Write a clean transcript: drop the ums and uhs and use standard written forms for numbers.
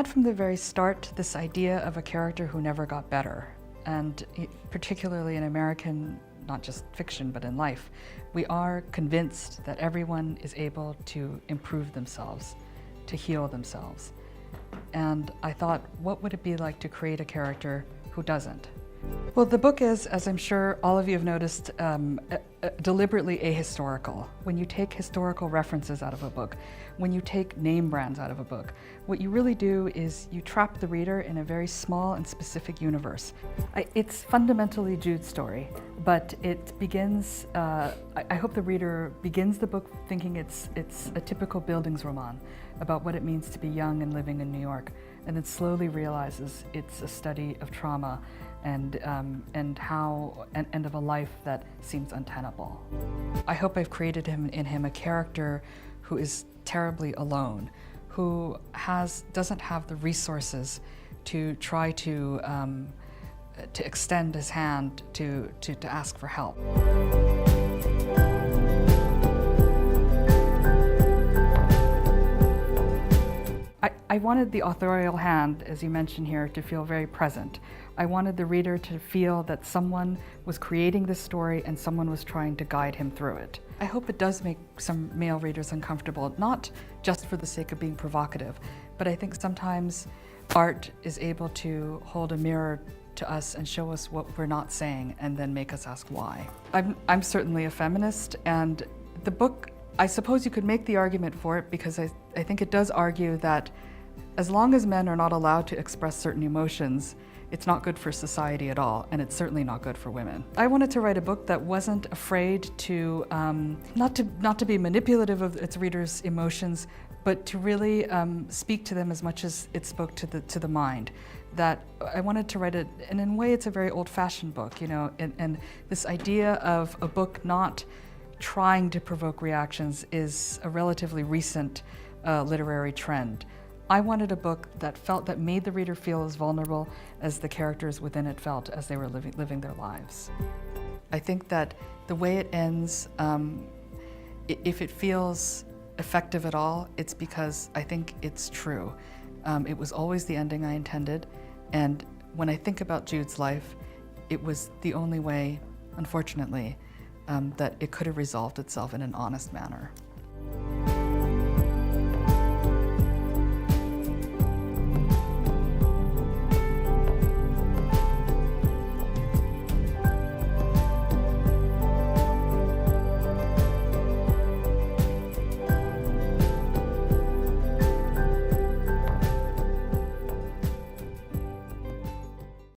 had from the very start this idea of a character who never got better. And particularly in American, not just fiction, but in life, we are convinced that everyone is able to improve themselves, to heal themselves. And I thought, what would it be like to create a character who doesn't? Well, the book is, as I'm sure all of you have noticed, deliberately ahistorical. When you take historical references out of a book, when you take name brands out of a book, what you really do is you trap the reader in a very small and specific universe. It's fundamentally Jude's story, but it begins, I hope the reader begins the book thinking it's a typical Bildungsroman about what it means to be young and living in New York, and then slowly realizes it's a study of trauma and of a life that seems untenable. I hope I've created in him a character who is terribly alone, who doesn't have the resources to try to extend his hand to ask for help. I wanted the authorial hand, as you mentioned here, to feel very present. I wanted the reader to feel that someone was creating this story and someone was trying to guide him through it. I hope it does make some male readers uncomfortable, not just for the sake of being provocative, but I think sometimes art is able to hold a mirror to us and show us what we're not saying and then make us ask why. I'm certainly a feminist, and the book, I suppose you could make the argument for it because I think it does argue that as long as men are not allowed to express certain emotions, it's not good for society at all, and it's certainly not good for women. I wanted to write a book that wasn't afraid to, not to be manipulative of its readers' emotions, but to really speak to them as much as it spoke to the mind. That I wanted to write it, and in a way it's a very old-fashioned book, you know, and this idea of a book not trying to provoke reactions is a relatively recent literary trend. I wanted a book that made the reader feel as vulnerable as the characters within it felt as they were living their lives. I think that the way it ends, if it feels effective at all, it's because I think it's true. It was always the ending I intended, and when I think about Jude's life, it was the only way, unfortunately, that it could have resolved itself in an honest manner.